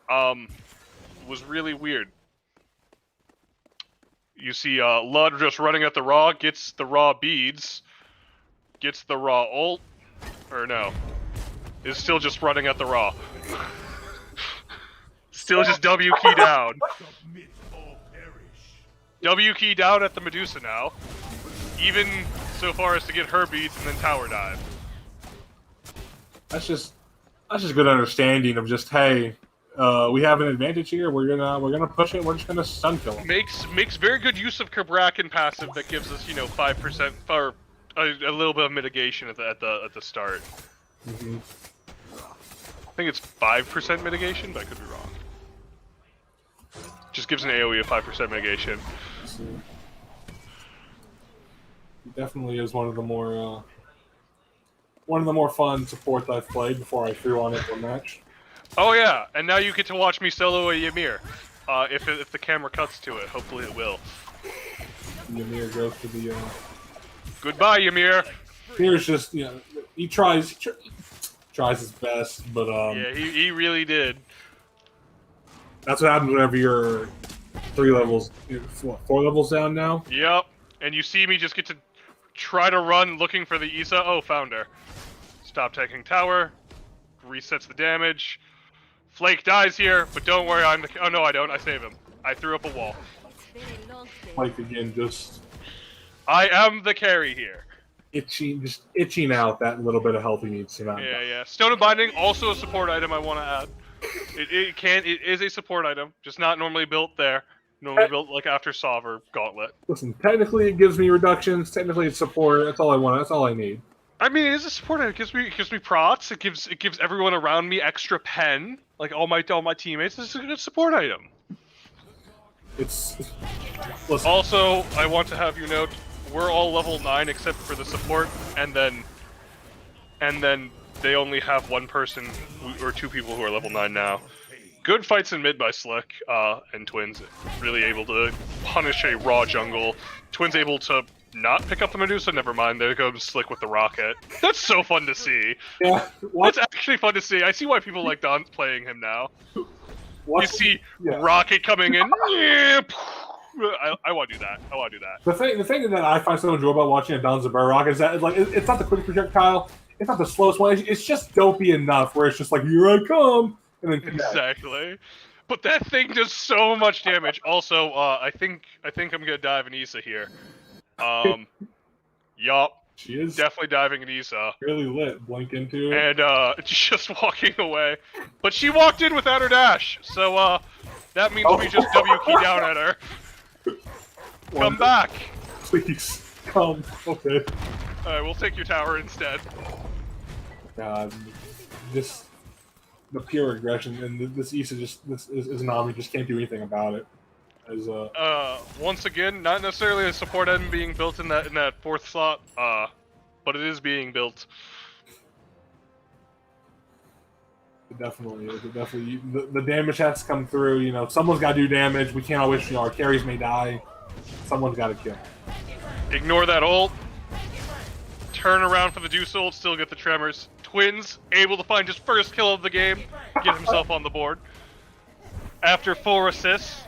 Was really weird. You see Lud just running at the Raw, gets the Raw beads, gets the Raw ult, or no, is still just running at the Raw. Still just W key down. Submit or perish. W key down at the Medusa now. Even so far as to get her beads and then tower dive. That's just good understanding of just, hey, we have an advantage here. We're gonna push it. We're just gonna stun kill him. Makes very good use of Krabrakan passive that gives us 5% or a little bit of mitigation at the start. Mm-hmm. I think it's 5% mitigation, but I could be wrong. Just gives an AoE of 5% mitigation. So, he definitely is one of the more fun supports I've played before I threw on it for a match. Oh yeah, and now you get to watch me solo a Ymir. If the camera cuts to it, hopefully it will. Ymir goes to the. Goodbye, Ymir. Ymir's just he tries his best, but Yeah, he really did. That's what happens whenever you're 4 levels down now. Yep, and you see me just get to try to run looking for the Issa. Oh, found her. Stop taking tower. Resets the damage. Flake dies here, but don't worry, oh no, I don't. I save him. I threw up a wall. Like again, just I am the carry here. itching out that little bit of health he needs to not. Yeah. Stone of Binding, also a support item I want to add. It is a support item, just not normally built there. Normally built like after Sov or Gauntlet. Listen, technically it gives me reductions. Technically it's support. That's all I want. That's all I need. I mean, it is a support item. It gives me prots. It gives everyone around me extra pen. Like all my teammates. This is a good support item. Listen. Also, I want to have you note, we're all level 9 except for the support, and then they only have one person or 2 people who are level 9 now. Good fights in mid by Slick and Twins, really able to punish a raw jungle. Twins able to not pick up the Medusa, never mind, there goes Slick with the rocket. That's so fun to see. Yeah, That's actually fun to see. I see why people like Don playing him now. You see rocket coming in. I want to do that. The thing that I find so enjoyable about watching a Don's rocket is that it's not the quick projectile. It's not the slowest one. It's just dopey enough where it's just like, here I come, and then exactly. But that thing does so much damage. Also, I think I'm gonna dive an Issa here. Yup. She is definitely diving an Issa. Really lit. Blink into it. And just walking away. But she walked in without her dash, so that means we just W key down at her. Come back. Please come. Okay. Alright, we'll take your tower instead. God, the pure aggression, and this Issa is an army just can't do anything about it. Once again, not necessarily a support item being built in that 4th slot, but it is being built. It definitely is. The damage has to come through. Someone's got to do damage. We can't always. Our carries may die. Someone's got to kill. Ignore that ult. Turn around for the Deuce ult. Still get the tremors. Twins able to find his first kill of the game. Get himself on the board. After 4 assists.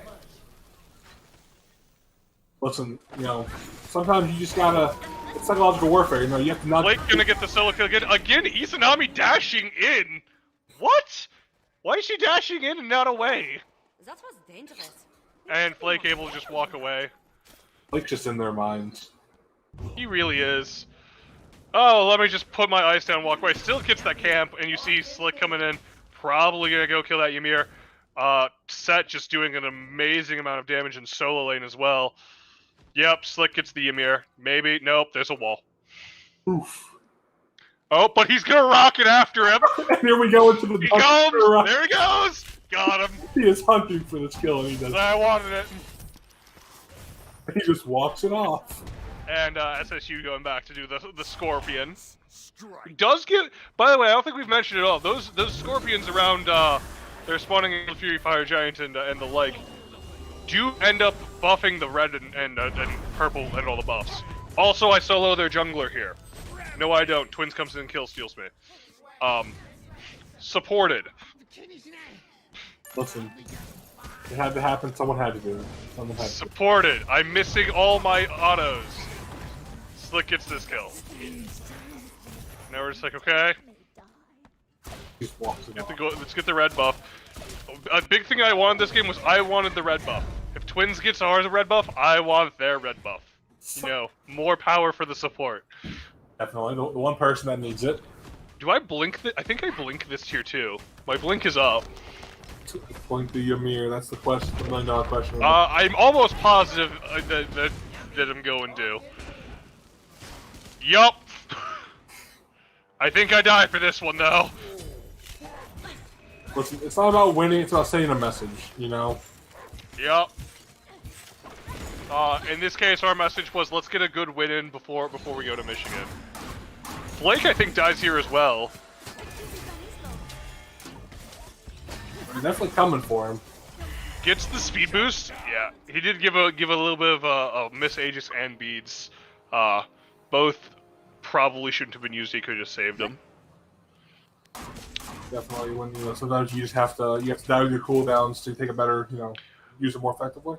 Listen, sometimes you just gotta. It's psychological warfare. You have to not. Blake gonna get the solo kill again. Again, Izanami dashing in. What? Why is she dashing in and not away? That was dangerous. And Flake able to just walk away. Blake's just in their minds. He really is. Oh, let me just put my ice down and walk away. Still gets that camp, and you see Slick coming in. Probably gonna go kill that Ymir. Set just doing an amazing amount of damage in solo lane as well. Yep, Slick gets the Ymir. Maybe. Nope, there's a wall. Oof. Oh, but he's gonna rocket after him. And here we go into the He dumpster comes! run. There he goes! Got him. He is hunting for this kill, and he does. I wanted it. He just walks it off. And SSU going back to do the Scorpion. Does get. By the way, I don't think we've mentioned it all. Those Scorpions around they're spawning in the Fury Fire Giant and the like do end up buffing the red and purple and all the buffs. Also, I solo their jungler here. No, I don't. Twins comes in and kills steals me. Supported. Listen, it had to happen. Someone had to do it. Someone had to. Supported. I'm missing all my autos. Slick gets this kill. Now we're just like, okay, He just walks it off. let's get the red buff. A big thing I wanted this game was I wanted the red buff. If Twins gets ours a red buff, I want their red buff. You know, more power for the support. Definitely, the one person that needs it. Do I blink? I think I blink this tier too. My blink is up. Going through Ymir, that's the question, the $1 million question. I'm almost positive that I'm going to. Yup. I think I die for this one though. Listen, it's not about winning; it's about sending a message. You know. Yup. In this case, our message was let's get a good win in before we go to Michigan. Blake, I think, dies here as well. They're definitely coming for him. Gets the speed boost. Yeah, he did give a little bit of a miss Aegis and beads. Both probably shouldn't have been used. He could have just saved them. Definitely, when sometimes you just have to dial your cooldowns to take a better use it more effectively.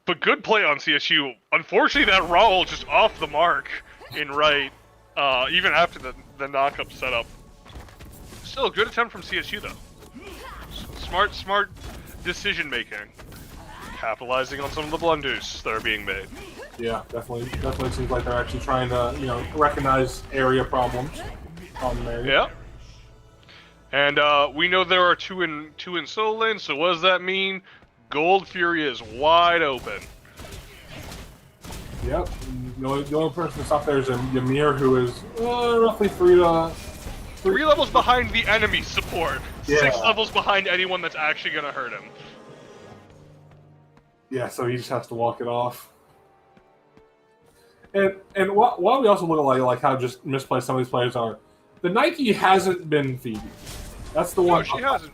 But good play on CSU. Unfortunately, that roll just off the mark in right. Even after the knock-up setup. Still a good attempt from CSU though. Smart decision making. Capitalizing on some of the blunders that are being made. Yeah, definitely seems like they're actually trying to recognize area problems on there. Yeah. And we know there are two in solo lane, so what does that mean? Gold Fury is wide open. Yep. The only person that's up there is Ymir, who is roughly three levels behind the enemy support. Yeah. 6 levels behind anyone that's actually gonna hurt him. Yeah, so he just has to walk it off. And while we also look at like how just misplaced some of these players are, the Nike hasn't been Phoebe. That's the one. No, she hasn't.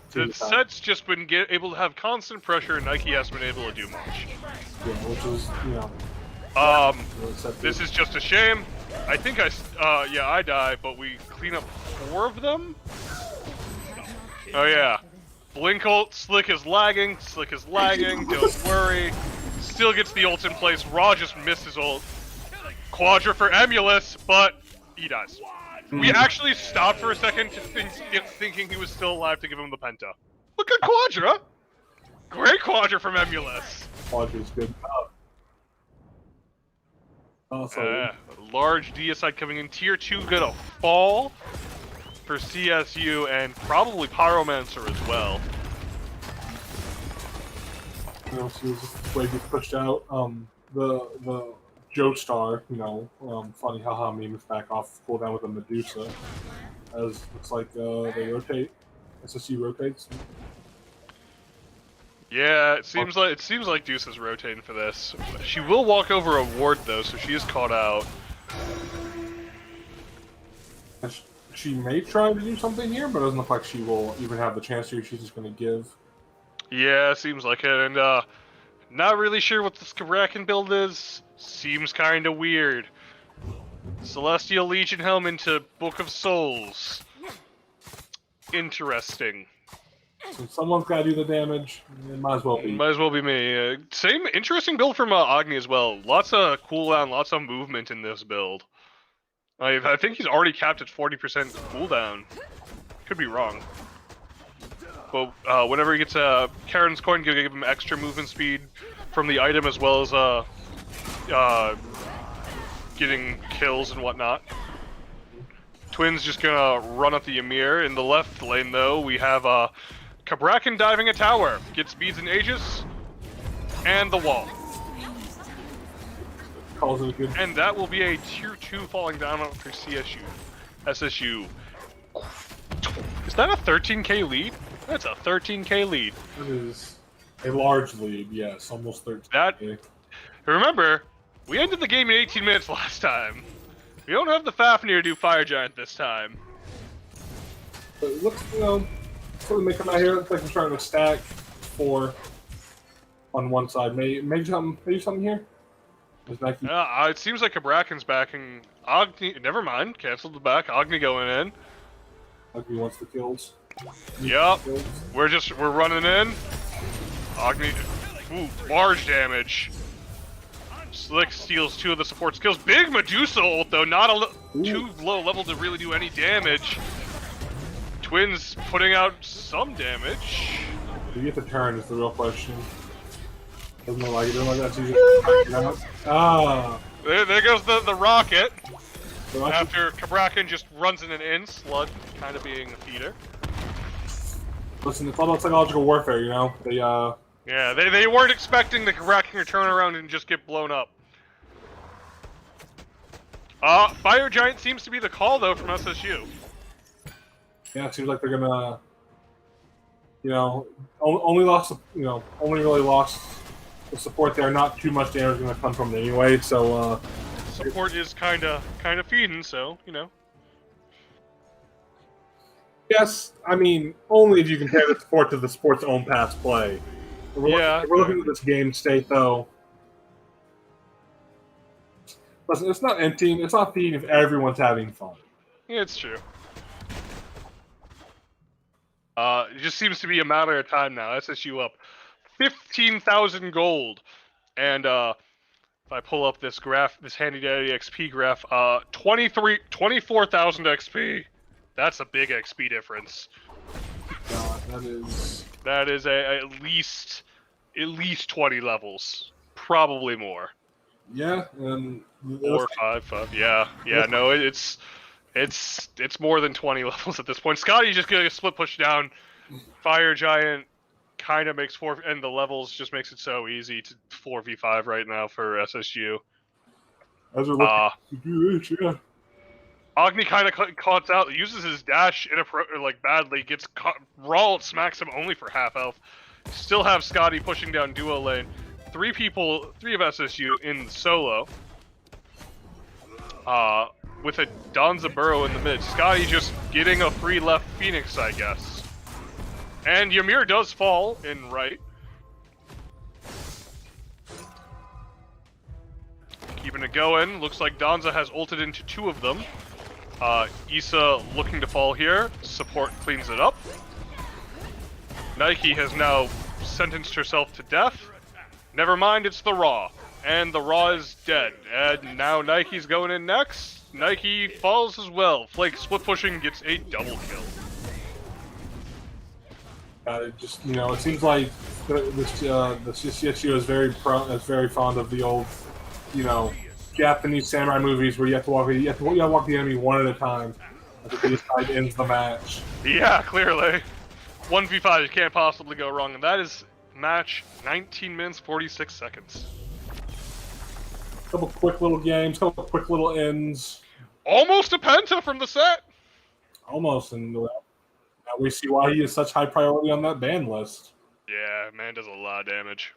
The set's just been able to have constant pressure, and Nike hasn't been able to do much. Yeah, which is This is just a shame. I think I die, but we clean up 4 of them. Oh yeah, Blink ult. Slick is lagging. Don't worry. Still gets the ult in place. Raw just missed his ult. Quadra for Emulus, but he dies. We actually stopped for a second, thinking he was still alive to give him the penta. Look at Quadra! Great Quadra from Emulus. Quadra's good. Large deicide coming in. Tier 2 gonna fall for CSU and probably Pyromancer as well. So this way gets pushed out. The Joestar, funny haha meme is back off cooldown with a Medusa. As looks like they rotate. SSU rotates. Yeah, it seems like Deuce is rotating for this. She will walk over a ward though, so she is caught out. She may try to do something here, but it doesn't look like she will even have the chance to. She's just going to give. Yeah, seems like it, and not really sure what this Kraken build is. Seems kind of weird. Celestial Legion Helm into Book of Souls. Interesting. So someone's got to do the damage. It might as well be. Might as well be me. Same interesting build from Agni as well. Lots of cooldown, lots of movement in this build. I think he's already capped at 40% cooldown. Could be wrong. But whenever he gets Karen's coin, give him extra movement speed from the item as well as getting kills and whatnot. Twins just gonna run up the Ymir. In the left lane though, we have Kabrakan diving a tower. Gets beads and Aegis. And the wall. Calls it a good. And that will be a tier 2 falling down for CSU. SSU. Is that a 13k lead? That's a 13k lead. That is a large lead, yes, almost 13. That. Remember, we ended the game in 18 minutes last time. We don't have the Fafnir to do Fire Giant this time. But it looks, sort of make them out here. Looks like we're trying to stack 4 on one side. Maybe something here. It seems like Kabrakan's backing Agni. Never mind, canceled the back. Agni going in. Agni wants the kills. Yep. We're running in. Agni. Ooh, large damage. Slick steals 2 of the support skills. Big Medusa ult though, not too low level to really do any damage. Twins putting out some damage. Do you get the turn is the real question. Doesn't look like it. Doesn't look like that's easy. Ah. There goes the rocket. So After Kabrakan just runs in and in, Slud kind of being a feeder. Listen, it's all about psychological warfare, Yeah, they weren't expecting the Kabrakan to turn around and just get blown up. Fire Giant seems to be the call though from SSU. Yeah, it seems like they're gonna, only really lost the support there. Not too much damage is gonna come from it anyway. So support is kind of feeding, so Yes, I mean only if you compare the support to the sport's own past play. If we're looking at this game state though. Listen, it's not emptying. It's not feeding if everyone's having fun. Yeah, it's true. It just seems to be a matter of time now. SSU up 15,000 gold. And if I pull up this graph, this handy dandy XP graph, 24,000 XP. That's a big XP difference. God, that is at least 20 levels, probably more. Yeah, and 4, 5. Yeah. No, it's more than 20 levels at this point. Scotty's just gonna split push down. Fire Giant kind of makes 4, and the levels just makes it so easy to 4v5 right now for SSU. As we're looking to do this, yeah. Agni kind of cuts out, uses his dash badly, gets caught, raw smacks him only for half health. Still have Scotty pushing down duo lane. 3 of SSU in solo. With a Donza Burrow in the mid. Scotty just getting a free left Phoenix, I guess. And Ymir does fall in right. Keeping it going. Looks like Donza has ulted into 2 of them. Issa looking to fall here. Support cleans it up. Nike has now sentenced herself to death. Never mind, it's the Raw. And the Raw is dead. And now Nike's going in next. Nike falls as well. Flake split pushing, gets a double kill. It seems like the CSU is very fond of the old, Japanese samurai movies where you have to walk the enemy one at a time. I think this side ends the match. Yeah, clearly. 1v5, you can't possibly go wrong, and that is match 19 minutes 46 seconds. Couple quick little games, couple quick little ends. Almost a penta from the set. Almost, and now we see why he is such high priority on that ban list. Yeah, man does a lot of damage.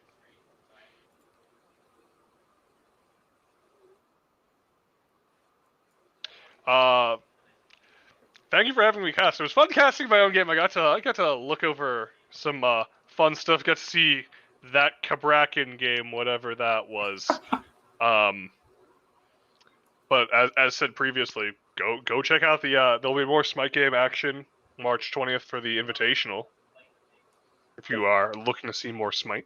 Thank you for having me cast. It was fun casting my own game. I got to look over some fun stuff. Got to see that Kabrakan game, whatever that was. But as said previously, go check out the there'll be more Smite game action March 20th for the Invitational. If you are looking to see more Smite.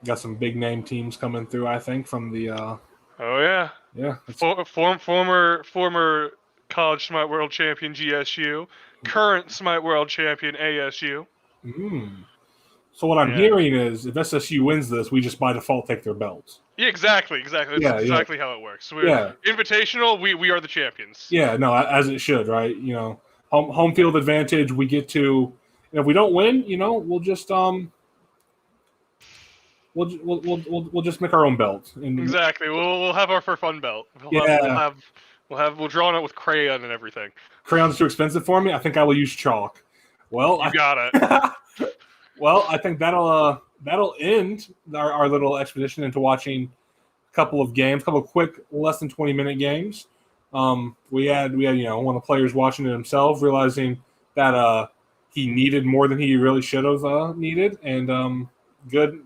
Got some big name teams coming through, I think, from the Oh yeah. Yeah. Former college Smite World Champion GSU, current Smite World Champion ASU. So what I'm hearing is, if SSU wins this, we just by default take their belts. Yeah, exactly. That's exactly how it works. Invitational, we are the champions. Yeah, no, as it should, right? Home field advantage. We get to, And if we don't win, we'll just we'll just make our own belt. And Exactly. We'll have our for fun belt. We'll draw on it with crayon and everything. Crayon's too expensive for me. I think I will use chalk. Well, You got it. Well, I think that'll end our little expedition into watching a couple of quick, less than 20-minute games. We had one of the players watching it himself, realizing that he needed more than he really should have needed, and good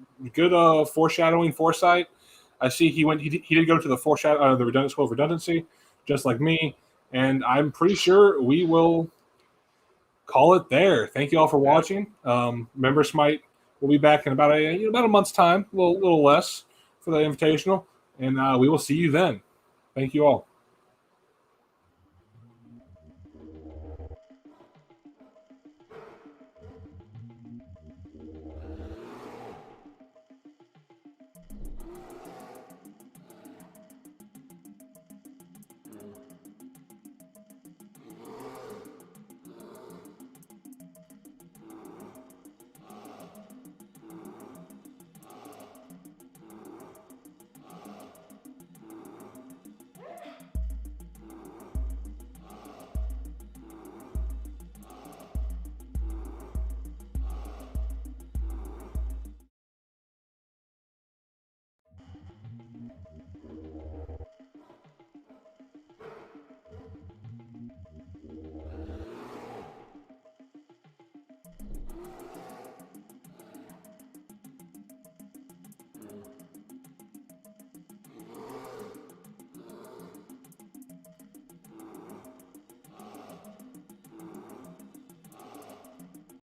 foreshadowing, foresight. I see he did go to the the redundant school of redundancy, just like me, and I'm pretty sure we will call it there. Thank you all for watching. Member Smite will be back in about a month's time, a little less for the Invitational, and we will see you then. Thank you all.